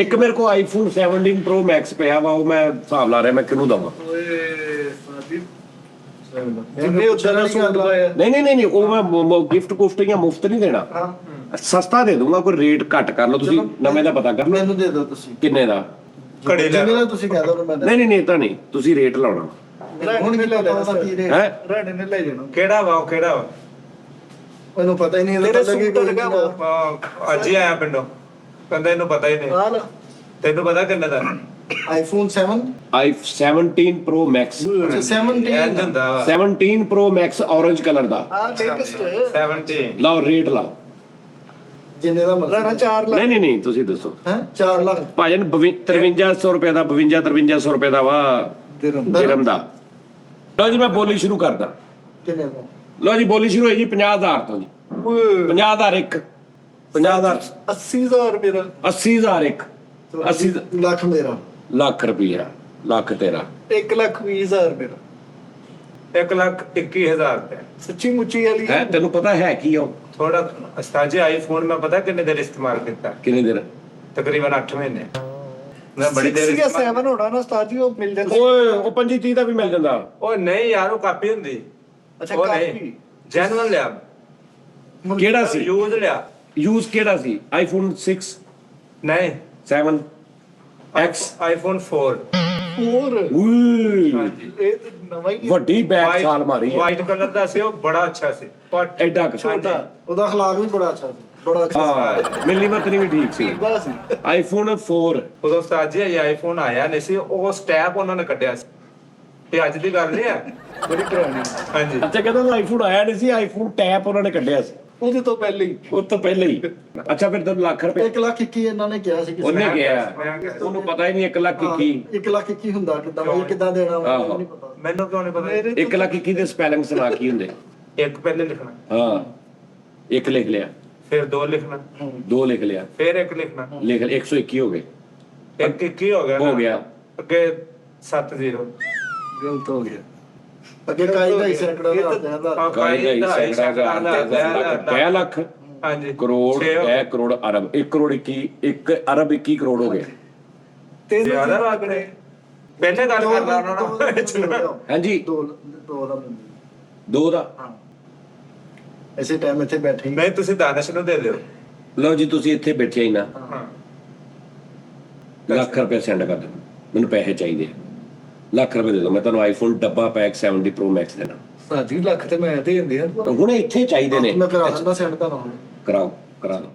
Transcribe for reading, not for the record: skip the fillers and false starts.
ਇੱਕ ਮੇਰੇ ਕੋਲ ਆਈਫੋਨ 17 Pro Max ਪਿਆ ਵਾ, ਉਹ ਮੈਂ ਹਿਸਾਬ ਲਾ ਰਿਹਾ ਮੈਂ ਕਿਹਨੂੰ ਦਵਾਂ। ਜਿੰਨੇ ਉਧਰ ਸੂਟ ਪਾਇਆ ਨਹੀਂ ਨਹੀਂ ਨਹੀਂ ਉਹ ਮੈਂ ਗਿਫਟ ਗੁਫਟ ਜਾਂ ਮੁਫਤ ਨਹੀਂ ਦੇਣਾ, ਸਸਤਾ ਦੇ ਦੂੰਗਾ, ਕੋਈ ਰੇਟ ਘੱਟ ਕਰ ਲਓ ਤੁਸੀਂ, ਨਵੇਂ ਦਾ ਪਤਾ ਕਰ ਲਓ। ਮੈਨੂੰ ਦੇ ਦਿਓ ਤੁਸੀਂ ਕਿੰਨੇ ਦਾ? ਘੜੇ ਲੈ ਜਿੰਨੇ ਦਾ ਤੁਸੀਂ ਕਹਿ ਦੋ ਮੈਂ ਨਹੀਂ ਨਹੀਂ ਨਹੀਂ ਤਾਂ ਨਹੀਂ, ਤੁਸੀਂ ਰੇਟ ਲਾਉਣਾ ਹੁਣ ਕੀ ਲੈ ਲੈਣਾ ਕੀ ਰੇਟ ਹੈ। ਰਾਣੇ ਨੇ ਲੈ ਜਾਣਾ। ਕਿਹੜਾ ਵਾ ਉਹ ਕਿਹੜਾ ਵਾ? ਮੈਨੂੰ ਪਤਾ ਹੀ ਨਹੀਂ ਤੇਰੇ ਸੂਟ ਲਗਾ ਵਾ ਅੱਜ ਹੀ ਆਇਆ ਪਿੰਡੋਂ, ਕਹਿੰਦਾ ਇਹਨੂੰ ਪਤਾ ਹੀ ਨਹੀਂ। ਤੈਨੂੰ ਪਤਾ ਕਿੰਨੇ ਦਾ? ਆਈਫੋਨ 7 17 Pro Max 17 ਹੁੰਦਾ ਵਾ 17 Pro Max orange ਕਲਰ ਦਾ। ਲੇਟੈਸਟ 17 ਲਾਓ ਰੇਟ ਲਾਓ। ਜਿੰਨੇ ਦਾ ਮਤਲਬ 4 ਲੱਖ ਨਹੀਂ ਨਹੀਂ ਨਹੀਂ ਤੁਸੀਂ ਦੱਸੋ। ਹੈ 4 ਲੱਖ ਭਾਜਨ 5300 ਰੁਪਏ ਦਾ, 5300 ਰੁਪਏ ਦਾ ਵਾ ਦਿਰਹਮ ਦਾ। ਲਓ ਜੀ ਮੈਂ ਬੋਲੀ ਸ਼ੁਰੂ ਕਰਦਾ। ਕਿੰਨੇ ਦਾ? ਲਓ ਜੀ ਬੋਲੀ ਸ਼ੁਰੂ ਹੋਈ ਜੀ 50,000 ਤੋਂ ਜੀ। 50,000 ਇੱਕ, 50,000 80000 ਮੇਰਾ, 80,000 ਇੱਕ, 80 ਲੱਖ ਮੇਰਾ, ਲੱਖ ਰੁਪਈਆ, ਲੱਖ ਤੇਰਾ। 1,20,000 ਮੇਰਾ। 1,21,000 ਰੁਪਏ ਸੱਚੀ ਮੁੱਚੀ ਵਾਲੀ ਹੈ ਤੈਨੂੰ ਪਤਾ ਹੈ ਕੀ ਉਹ? ਥੋੜਾ ਅਸਤਾਜੇ ਆਈਫੋਨ ਮੈਂ ਪਤਾ ਕਿੰਨੇ ਦੇਰ ਇਸਤੇਮਾਲ ਕੀਤਾ? ਕਿੰਨੇ ਦਿਨ? ਤਕਰੀਬਨ 8 ਮਹੀਨੇ। ਮੈਂ ਬੜੀ ਦੇਰ 6 ਜਾਂ 7 ਹੋਣਾ ਨਾ ਉਸਤਾਦ ਜੀ, ਉਹ ਮਿਲ ਜਾਂਦਾ। ਓਏ ਉਹ 25-30 ਦਾ ਵੀ ਮਿਲ ਜਾਂਦਾ। ਉਹ ਨਹੀਂ ਯਾਰ, ਉਹ ਕਾਪੀ ਹੁੰਦੀ। ਅੱਛਾ ਉਹ ਕਾਪੀ ਨਹੀਂ ਜੈਨੂਅਲ ਲਿਆ, ਕਿਹੜਾ ਸੀ ਯੂਜ਼ ਲਿਆ। ਯੂਜ਼? ਕਿਹੜਾ ਸੀ? ਆਈਫੋਨ 6 ਨਹੀਂ 7 X ਆਈਫੋਨ 4 ਹੋਰ ਓਏ ਇਹ ਤਾਂ ਨਵਾਂ ਹੀ ਵੱਡੀ ਬੈਕ ਸਾਲ ਮਾਰੀ ਹੈ। ਵਾਈਟ ਕਲਰ ਦਾ ਸੀ, ਉਹ ਬੜਾ ਅੱਛਾ ਸੀ। ਪਰ ਐਡਾ ਕੁ ਛੋਟਾ, ਉਹਦਾ ਅਖਲਾਕ ਵੀ ਬੜਾ ਅੱਛਾ ਸੀ, ਬੜਾ ਅੱਛਾ ਹਾਂ ਮਿਲੀਮੀਟਰ ਵੀ ਠੀਕ ਸੀ। ਬਸ ਆਈਫੋਨ 4 ਉਦੋਂ ਸਾਜੀ ਇਹ ਆਈਫੋਨ ਆਇਆ ਨਹੀਂ ਸੀ, ਉਹ ਸਟੈਪ ਉਹਨਾਂ ਨੇ ਕੱਢਿਆ ਸੀ। ਇਹ ਅੱਜ ਦੀ ਗੱਲ ਨਹੀਂ ਹੈ, ਬੜੀ ਪੁਰਾਣੀ, ਹਾਂਜੀ। ਅੱਛਾ ਕਹਿੰਦਾ ਆਈਫੋਨ ਆਇਆ ਨਹੀਂ ਸੀ, ਆਈਫੋਨ ਟੈਪ ਉਹਨਾਂ ਨੇ ਕੱਢਿਆ ਸੀ ਉਹਦੇ ਤੋਂ ਪਹਿਲੇ ਹੀ। ਉਹ ਤੋਂ ਪਹਿਲੇ ਹੀ। ਅੱਛਾ ਫਿਰ ਤੁਹਾਨੂੰ ਲੱਖ ਰੁਪਏ 1,21,000 ਇਹਨਾਂ ਨੇ ਕਿਹਾ ਸੀ ਕਿਸੇ ਉਹਨੇ ਨੇ। ਕਿਹਾ, ਉਹਨੂੰ ਪਤਾ ਹੀ ਨਹੀਂ 1,21,000 1,21,000 ਹੁੰਦਾ ਕਿੱਦਾਂ ਬਈ, ਕਿੱਦਾਂ ਦੇਣਾ ਵਾ, ਆਹੋ। ਨਹੀਂ ਪਤਾ ਮੈਨੂੰ ਕਿਉਂ ਨਹੀਂ ਪਤਾ? 1,21,000 ਦੇ ਸਪੈਲਿੰਗ ਸੁਣਾ ਕੀ ਹੁੰਦੇ? ਇੱਕ ਪਹਿਲੇ ਲਿਖਣਾ, ਹਾਂ ਇੱਕ ਲਿਖ ਲਿਆ, ਫਿਰ 2 ਲਿਖਣਾ, 2 ਲਿਖ ਲਿਆ, ਫਿਰ 1 ਲਿਖਣਾ, ਲਿਖ 121 ਹੋ ਗਏ। ਇੱਕ ਕੀ ਹੋ ਗਿਆ ਨਾ? ਹੋ ਗਿਆ। ਅੱਗੇ 7-0 ਗਲਤ ਹੋ ਗਿਆ। ਅੱਗੇ ਕਾਈ ਦਾ ਹੀ ਸੈਂਕੜਾ ਦਾ ਕਾਈ ਦਾ ਸੈਂਕੜਾ ਦਾ 10 ਲੱਖ ਹਾਂਜੀ ਕਰੋੜ, 10 ਕਰੋੜ ਅਰਬ, 1 ਕਰੋੜ 21, 1 ਅਰਬ 21 ਕਰੋੜ ਹੋ ਗਏ। ਤੇ ਜ਼ਿਆਦਾ ਲੱਗ ਰਹੇ। ਪਹਿਲੇ ਗੱਲ ਕਰਨਾ ਉਹਨਾਂ ਨਾਲ। ਹਾਂਜੀ 2 ਦਾ 2 ਦਾ। ਹਾਂ ਐਸੇ ਟਾਈਮ ਇੱਥੇ ਬੈਠੇ ਹੀ। ਨਹੀਂ ਤੁਸੀਂ ਦਾਨਿਸ਼ ਨੂੰ ਦੇ ਦਿਓ। ਲਓ ਜੀ ਤੁਸੀਂ ਇੱਥੇ ਬੈਠੇ ਹੀ ਨਾ, ਹਾਂ ਲੱਖ ਰੁਪਏ ਸੈਂਡ ਕਰ ਦਿਓ, ਮੈਨੂੰ ਪੈਸੇ ਚਾਹੀਦੇ, ਲੱਖ ਰੁਪਏ ਦੇ ਦਿਓ, ਮੈਂ ਤੁਹਾਨੂੰ ਆਈਫੋਨ ਡੱਬਾ ਪੈਕ 70 Pro Max ਦੇਣਾ। ਸਾਜੀ ਲੱਖ ਤੇ ਮੈਂ ਦੇ ਦਿੰਦੇ ਆ, ਹੁਣ ਇੱਥੇ ਚਾਹੀਦੇ ਨੇ। ਮੈਂ ਕਰਾ ਦਿੰਦਾ ਸੈਂਡ ਤੁਹਾਨੂੰ। ਕਰਾਓ ਕਰਾ ਦਿਓ।